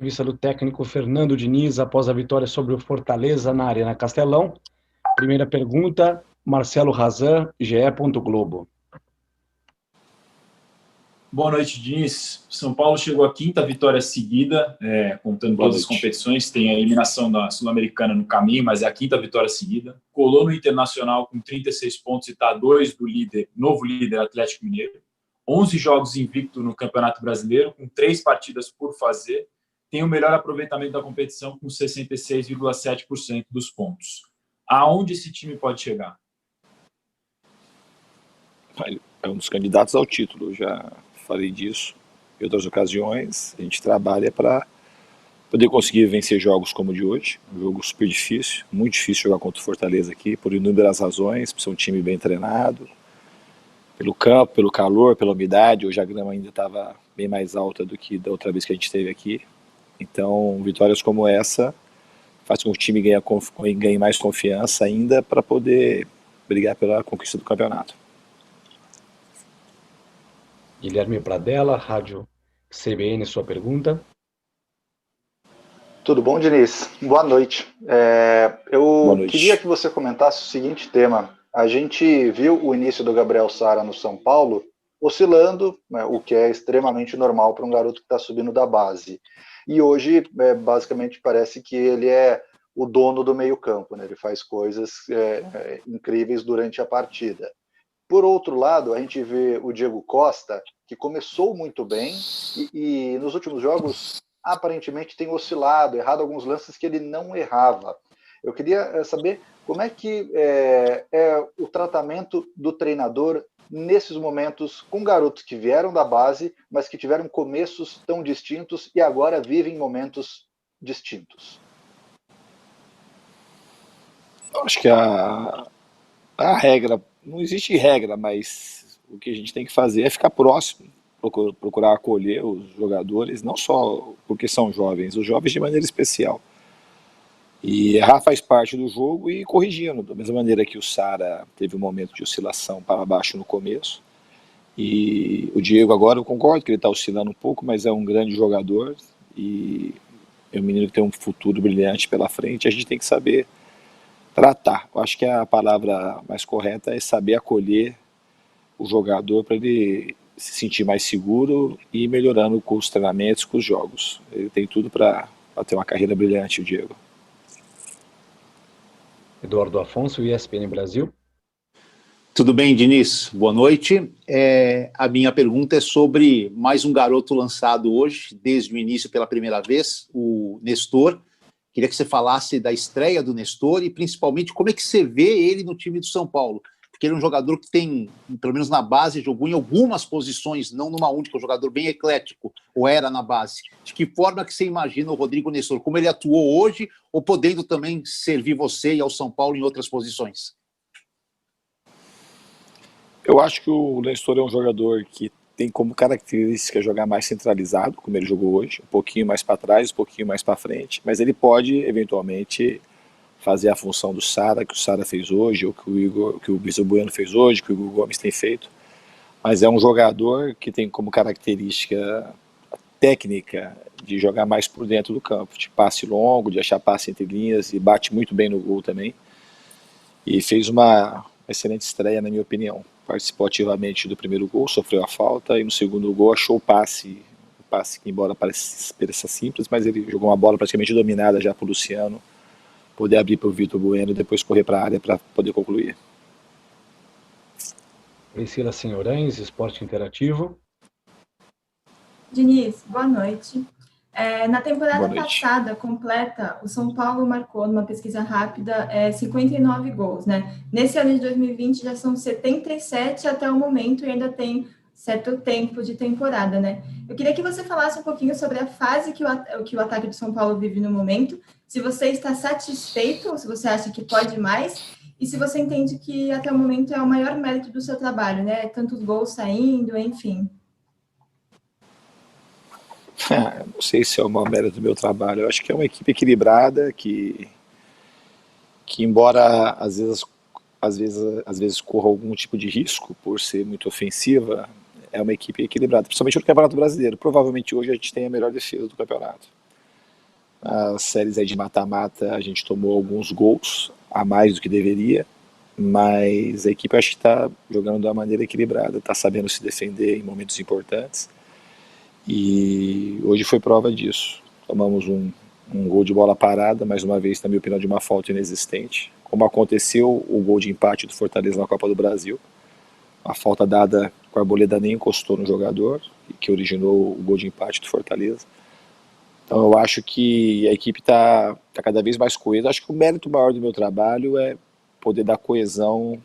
entrevista do técnico Fernando Diniz após a vitória sobre o Fortaleza na Arena Castelão. Primeira pergunta, Marcelo Razan, GE. Globo. Boa noite, Diniz. São Paulo chegou à quinta vitória seguida, contando todas as competições. Tem a eliminação da Sul-Americana no caminho, mas é a quinta vitória seguida. Colou no Internacional com 36 pontos e está a 2 do novo líder Atlético Mineiro. 11 jogos invicto no Campeonato Brasileiro, com 3 partidas por fazer. Tem o melhor aproveitamento da competição, com 66,7% dos pontos. Aonde esse time pode chegar? É um dos candidatos ao título, eu já falei disso em outras ocasiões. A gente trabalha para poder conseguir vencer jogos como o de hoje, um jogo super difícil, muito difícil jogar contra o Fortaleza aqui, por inúmeras razões, por ser um time bem treinado, pelo campo, pelo calor, pela umidade. Hoje a grama ainda estava bem mais alta do que da outra vez que a gente esteve aqui. Então, vitórias como essa fazem com que o time ganhe mais confiança ainda para poder brigar pela conquista do campeonato. Guilherme Pradella, Rádio CBN, sua pergunta. Tudo bom, Diniz? Boa noite. Boa noite. Queria que você comentasse o seguinte tema. A gente viu o início do Gabriel Sara no São Paulo oscilando, né, o que é extremamente normal para um garoto que está subindo da base. E hoje, basicamente, parece que ele é o dono do meio-campo, né? Ele faz coisas incríveis durante a partida. Por outro lado, a gente vê o Diego Costa, que começou muito bem e nos últimos jogos aparentemente tem oscilado, errado alguns lances que ele não errava. Eu queria saber como é que é o tratamento do treinador nesses momentos com garotos que vieram da base, mas que tiveram começos tão distintos e agora vivem momentos distintos. Eu acho que a regra, não existe regra, mas o que a gente tem que fazer é ficar próximo, procurar acolher os jogadores, não só porque são jovens, os jovens de maneira especial. E errar faz parte do jogo e ir corrigindo, da mesma maneira que o Sara teve um momento de oscilação para baixo no começo. E o Diego agora, eu concordo que ele está oscilando um pouco, mas é um grande jogador e é um menino que tem um futuro brilhante pela frente. A gente tem que saber tratar. Eu acho que a palavra mais correta é saber acolher o jogador para ele se sentir mais seguro e ir melhorando com os treinamentos, com os jogos. Ele tem tudo para ter uma carreira brilhante, o Diego. Eduardo Afonso, ESPN Brasil. Tudo bem, Diniz? Boa noite. A minha pergunta é sobre mais um garoto lançado hoje, desde o início pela primeira vez, o Nestor. Queria que você falasse da estreia do Nestor e principalmente como é que você vê ele no time do São Paulo. Porque ele é um jogador que tem, pelo menos na base, jogou em algumas posições, não numa única, um jogador bem eclético, ou era na base. De que forma que você imagina o Rodrigo Nestor? Como ele atuou hoje, ou podendo também servir você e ao São Paulo em outras posições? Eu acho que o Nestor é um jogador que tem como característica jogar mais centralizado, como ele jogou hoje, um pouquinho mais para trás, um pouquinho mais para frente, mas ele pode, eventualmente, fazer a função do Sara, que o Sara fez hoje, ou que o Vitor Bueno fez hoje, que o Igor Gomes tem feito. Mas é um jogador que tem como característica técnica de jogar mais por dentro do campo, de passe longo, de achar passe entre linhas, e bate muito bem no gol também. E fez uma excelente estreia, na minha opinião. Participou ativamente do primeiro gol, sofreu a falta, e no segundo gol achou o passe que, embora pareça simples, mas ele jogou uma bola praticamente dominada já para o Luciano, poder abrir para o Vitor Bueno e depois correr para a área para poder concluir. Priscila Senhorães, Esporte Interativo. Diniz, boa noite. Na temporada passada completa, o São Paulo marcou, numa pesquisa rápida, 59 gols, né? Nesse ano de 2020 já são 77 até o momento e ainda tem certo tempo de temporada, né? Eu queria que você falasse um pouquinho sobre a fase que o ataque do São Paulo vive no momento, se você está satisfeito ou se você acha que pode mais, e se você entende que até o momento é o maior mérito do seu trabalho, né? Tantos gols saindo, enfim. Não sei se é o maior mérito do meu trabalho. Eu acho que é uma equipe equilibrada que embora às vezes corra algum tipo de risco por ser muito ofensiva, é uma equipe equilibrada, principalmente no Campeonato Brasileiro. Provavelmente hoje a gente tem a melhor defesa do campeonato. As séries aí de mata-mata a gente tomou alguns gols a mais do que deveria, mas a equipe acho que está jogando de uma maneira equilibrada, está sabendo se defender em momentos importantes, e hoje foi prova disso. Tomamos um gol de bola parada, mais uma vez, na minha opinião, de uma falta inexistente, como aconteceu o gol de empate do Fortaleza na Copa do Brasil. A falta dada com a Arboleda nem encostou no jogador, que originou o gol de empate do Fortaleza. Então eu acho que a equipe está cada vez mais coesa. Acho que o mérito maior do meu trabalho é poder dar coesão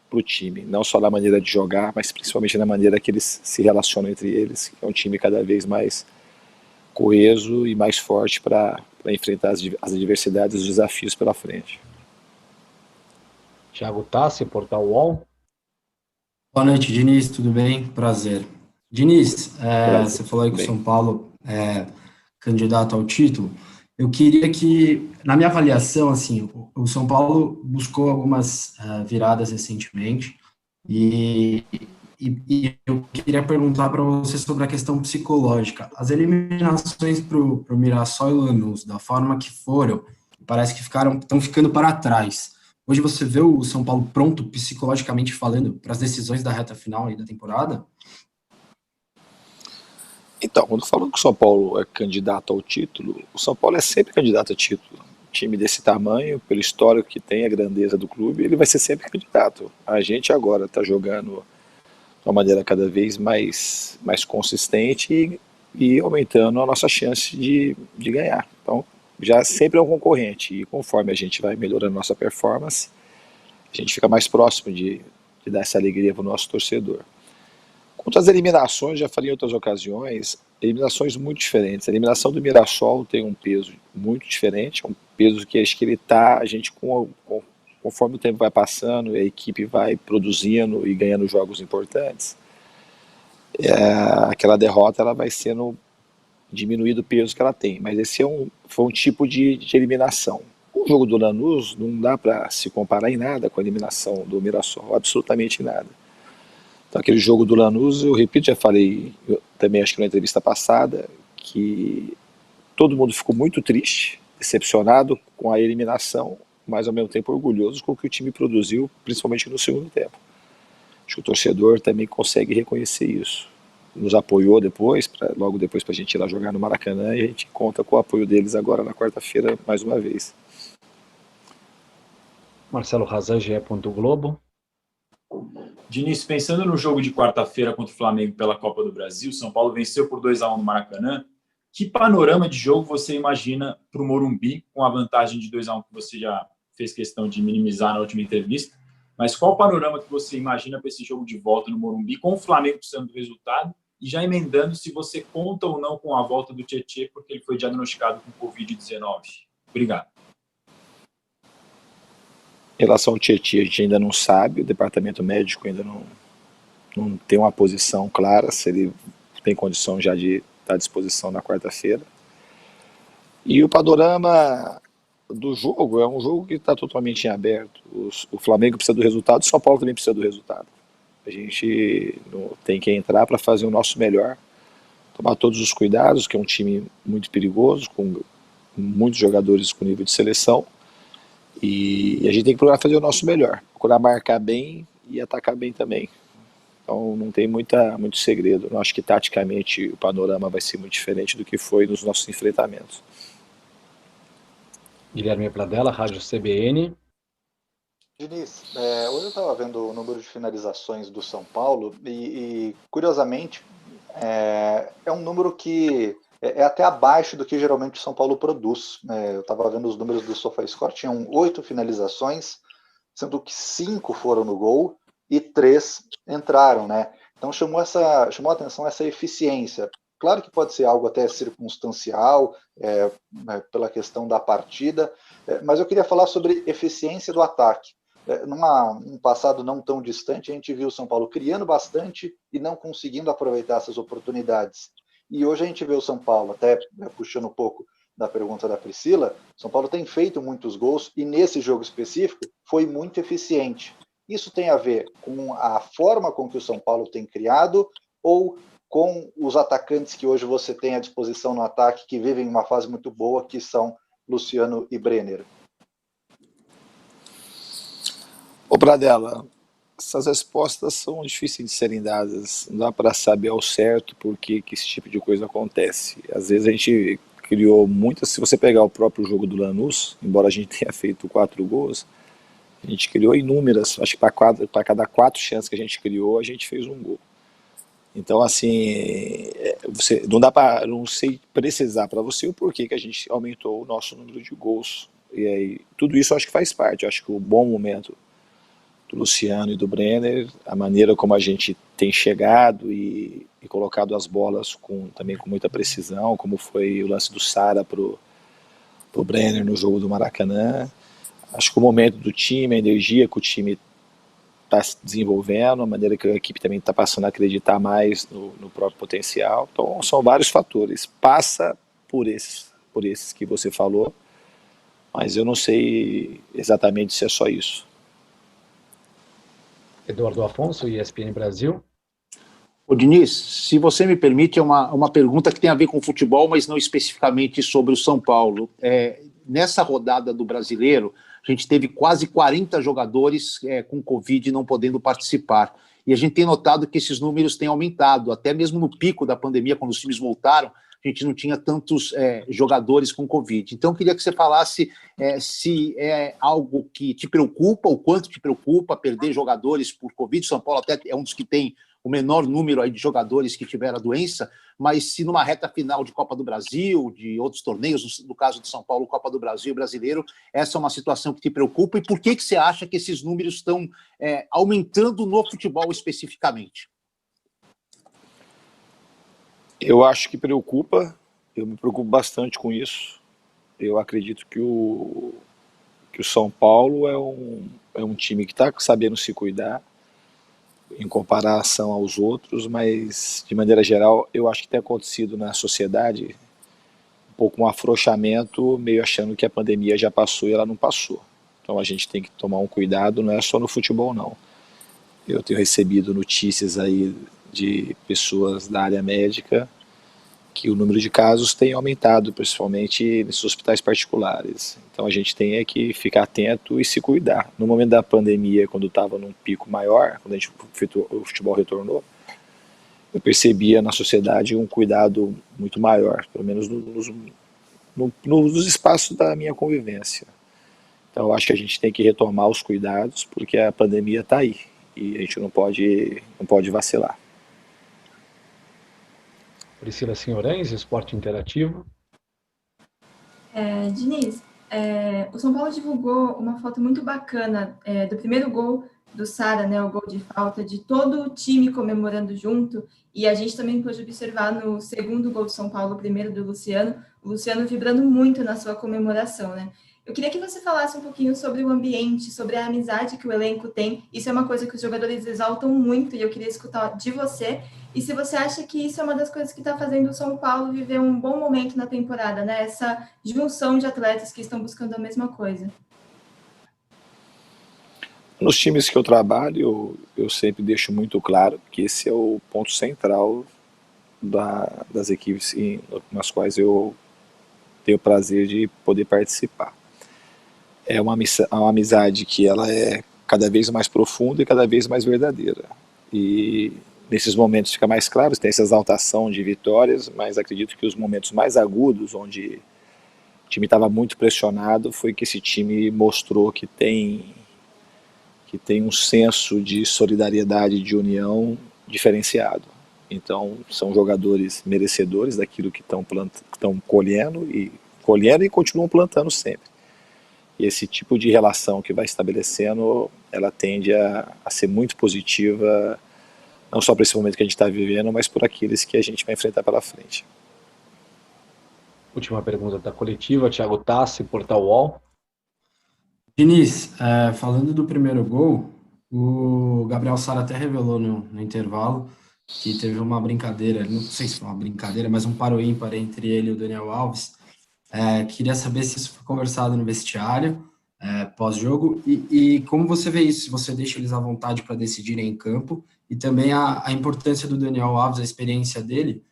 para o time, não só na maneira de jogar, mas principalmente na maneira que eles se relacionam entre eles. É um time cada vez mais coeso e mais forte para enfrentar as adversidades e os desafios pela frente. Thiago Tassi, Portal UOL. Boa noite, Diniz, tudo bem? Prazer. Diniz, você falou aí que o São Paulo é candidato ao título. Eu queria que, na minha avaliação, assim, o São Paulo buscou algumas viradas recentemente e eu queria perguntar para você sobre a questão psicológica. As eliminações para o Mirassol e Lanús, da forma que foram, parece que estão ficando para trás. Hoje você vê o São Paulo pronto, psicologicamente falando, para as decisões da reta final aí da temporada? Então, quando falando que o São Paulo é candidato ao título, o São Paulo é sempre candidato a título. Um time desse tamanho, pelo histórico que tem, a grandeza do clube, ele vai ser sempre candidato. A gente agora está jogando de uma maneira cada vez mais consistente e aumentando a nossa chance de ganhar. Então, já sempre é um concorrente, e conforme a gente vai melhorando nossa performance, a gente fica mais próximo de dar essa alegria para o nosso torcedor. Quanto às eliminações, já falei em outras ocasiões, eliminações muito diferentes. A eliminação do Mirassol tem um peso muito diferente, um peso que acho que a gente, conforme o tempo vai passando e a equipe vai produzindo e ganhando jogos importantes, aquela derrota ela vai sendo diminuído o peso que ela tem, mas esse foi um tipo de eliminação. O jogo do Lanús não dá para se comparar em nada com a eliminação do Mirassol, absolutamente nada. Então aquele jogo do Lanús, eu repito, já falei também acho que na entrevista passada, que todo mundo ficou muito triste, decepcionado com a eliminação, mas ao mesmo tempo orgulhoso com o que o time produziu, principalmente no segundo tempo. Acho que o torcedor também consegue reconhecer isso. Nos apoiou logo depois para a gente ir lá jogar no Maracanã, e a gente conta com o apoio deles agora na quarta-feira mais uma vez. Marcelo Razan, GE. Globo. Diniz, pensando no jogo de quarta-feira contra o Flamengo pela Copa do Brasil, São Paulo venceu por 2-1 no Maracanã. Que panorama de jogo você imagina para o Morumbi, com a vantagem de 2-1 que você já fez questão de minimizar na última entrevista? Mas qual o panorama que você imagina para esse jogo de volta no Morumbi, com o Flamengo precisando do resultado, e já emendando se você conta ou não com a volta do Tietê, porque ele foi diagnosticado com Covid-19? Obrigado. Em relação ao Tietê, a gente ainda não sabe, o departamento médico ainda não tem uma posição clara, se ele tem condição já de estar à disposição na quarta-feira. E o panorama do jogo é um jogo que está totalmente em aberto. O Flamengo precisa do resultado, o São Paulo também precisa do resultado. A gente tem que entrar para fazer o nosso melhor, tomar todos os cuidados, que é um time muito perigoso, com muitos jogadores com nível de seleção, e a gente tem que procurar fazer o nosso melhor, procurar marcar bem e atacar bem também. Então não tem muito segredo. Eu acho que taticamente o panorama vai ser muito diferente do que foi nos nossos enfrentamentos. Guilherme Pradella, Rádio CBN. Diniz, hoje eu estava vendo o número de finalizações do São Paulo e curiosamente, é um número que é até abaixo do que geralmente o São Paulo produz. Eu estava vendo os números do SofaScore, tinham 8 finalizações, sendo que 5 foram no gol e 3 entraram, né? Então chamou a atenção essa eficiência. Claro que pode ser algo até circunstancial, pela questão da partida, mas eu queria falar sobre eficiência do ataque. Num passado não tão distante, a gente viu o São Paulo criando bastante e não conseguindo aproveitar essas oportunidades. E hoje a gente vê o São Paulo, até puxando um pouco da pergunta da Priscila, o São Paulo tem feito muitos gols e nesse jogo específico foi muito eficiente. Isso tem a ver com a forma com que o São Paulo tem criado ou com os atacantes que hoje você tem à disposição no ataque, que vivem uma fase muito boa, que são Luciano e Brenner? Ô, Pradella, essas respostas são difíceis de serem dadas. Não dá para saber ao certo por que esse tipo de coisa acontece. Às vezes a gente criou muitas. Se você pegar o próprio jogo do Lanús, embora a gente tenha feito 4 gols, a gente criou inúmeras. Acho que para cada 4 chances que a gente criou, a gente fez um gol. Então, assim, não sei precisar para você o porquê que a gente aumentou o nosso número de gols. E aí, tudo isso eu acho que faz parte. Eu acho que o bom momento do Luciano e do Brenner, a maneira como a gente tem chegado e colocado as bolas também com muita precisão, como foi o lance do Sara pro Brenner no jogo do Maracanã. Acho que o momento do time, a energia que o time está se desenvolvendo, a maneira que a equipe também está passando a acreditar mais no próprio potencial. Então, são vários fatores. Passa por esses que você falou, mas eu não sei exatamente se é só isso. Eduardo Afonso, ESPN Brasil. Ô, Diniz, se você me permite, é uma pergunta que tem a ver com futebol, mas não especificamente sobre o São Paulo. Nessa rodada do Brasileiro, a gente teve quase 40 jogadores com Covid não podendo participar. E a gente tem notado que esses números têm aumentado. Até mesmo no pico da pandemia, quando os times voltaram, a gente não tinha tantos jogadores com Covid. Então, eu queria que você falasse se é algo que te preocupa, o quanto te preocupa perder jogadores por Covid. O São Paulo até é um dos que tem o menor número aí de jogadores que tiveram a doença, mas se numa reta final de Copa do Brasil, de outros torneios, no caso de São Paulo, Copa do Brasil, Brasileiro, essa é uma situação que te preocupa, e por que você acha que esses números estão aumentando no futebol especificamente? Eu acho que preocupa, eu me preocupo bastante com isso. Eu acredito que o São Paulo é um time que está sabendo se cuidar em comparação aos outros, mas de maneira geral eu acho que tem acontecido na sociedade um pouco um afrouxamento, meio achando que a pandemia já passou e ela não passou. Então a gente tem que tomar um cuidado, não é só no futebol não. Eu tenho recebido notícias aí de pessoas da área médica que o número de casos tem aumentado, principalmente nesses hospitais particulares. Então a gente tem que ficar atento e se cuidar. No momento da pandemia, quando estava num pico maior, quando o futebol retornou, eu percebia na sociedade um cuidado muito maior, pelo menos nos espaços da minha convivência. Então eu acho que a gente tem que retomar os cuidados, porque a pandemia está aí e a gente não pode vacilar. Priscila Senhorens, Esporte Interativo. Diniz, o São Paulo divulgou uma foto muito bacana do primeiro gol do Sara, né, o gol de falta, de todo o time comemorando junto, e a gente também pôde observar no segundo gol do São Paulo, o primeiro do Luciano, o Luciano vibrando muito na sua comemoração, né? Eu queria que você falasse um pouquinho sobre o ambiente, sobre a amizade que o elenco tem. Isso é uma coisa que os jogadores exaltam muito e eu queria escutar de você. E se você acha que isso é uma das coisas que está fazendo o São Paulo viver um bom momento na temporada, né? Essa junção de atletas que estão buscando a mesma coisa. Nos times que eu trabalho, eu sempre deixo muito claro que esse é o ponto central das equipes nas quais eu tenho o prazer de poder participar. É uma amizade que ela é cada vez mais profunda e cada vez mais verdadeira. E nesses momentos fica mais claro, tem essa exaltação de vitórias, mas acredito que os momentos mais agudos, onde o time estava muito pressionado, foi que esse time mostrou que tem um senso de solidariedade, de união diferenciado. Então, são jogadores merecedores daquilo que estão colhendo e continuam plantando sempre. E esse tipo de relação que vai estabelecendo, ela tende a ser muito positiva, não só para esse momento que a gente está vivendo, mas por aqueles que a gente vai enfrentar pela frente. Última pergunta da coletiva, Thiago Tassi, Portal UOL. Diniz, falando do primeiro gol, o Gabriel Sara até revelou no intervalo que teve uma brincadeira, não sei se foi uma brincadeira, mas um paro ímpar entre ele e o Daniel Alves. Queria saber se isso foi conversado no vestiário, pós-jogo, e como você vê isso, se você deixa eles à vontade para decidirem em campo, e também a importância do Daniel Alves, a experiência dele,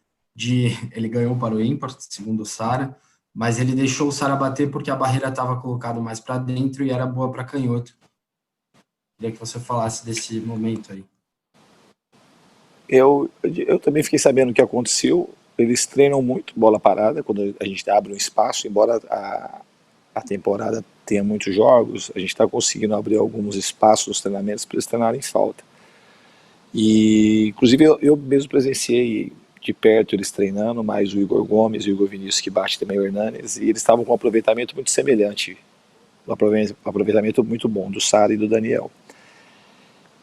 ele ganhou para o ímpar, segundo o Sara, mas ele deixou o Sara bater porque a barreira estava colocada mais para dentro e era boa para canhoto. Queria que você falasse desse momento aí. Eu também fiquei sabendo o que aconteceu. Eles treinam muito bola parada, quando a gente abre um espaço, embora a temporada tenha muitos jogos, a gente está conseguindo abrir alguns espaços nos treinamentos para eles treinarem falta. E, inclusive, eu mesmo presenciei de perto eles treinando, mais o Igor Gomes e o Igor Vinícius, que bate também o Hernanes, e eles estavam com um aproveitamento muito semelhante, um aproveitamento muito bom do Sara e do Daniel.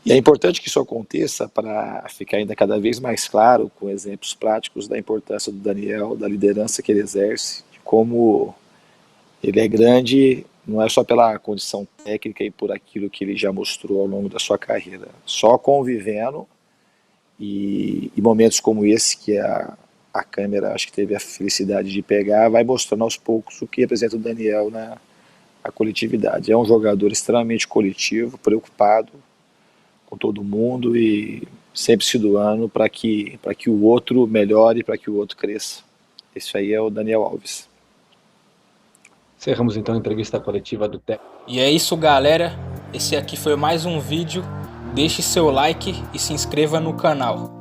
E é importante que isso aconteça para ficar ainda cada vez mais claro, com exemplos práticos da importância do Daniel, da liderança que ele exerce, de como ele é grande, não é só pela condição técnica e por aquilo que ele já mostrou ao longo da sua carreira. Só convivendo e momentos como esse, que a câmera acho que teve a felicidade de pegar, vai mostrando aos poucos o que representa o Daniel na coletividade. É um jogador extremamente coletivo, preocupado com todo mundo e sempre se doando para que o outro melhore, para que o outro cresça. Esse aí é o Daniel Alves. Encerramos então a entrevista coletiva do técnico. E é isso, galera. Esse aqui foi mais um vídeo. Deixe seu like e se inscreva no canal.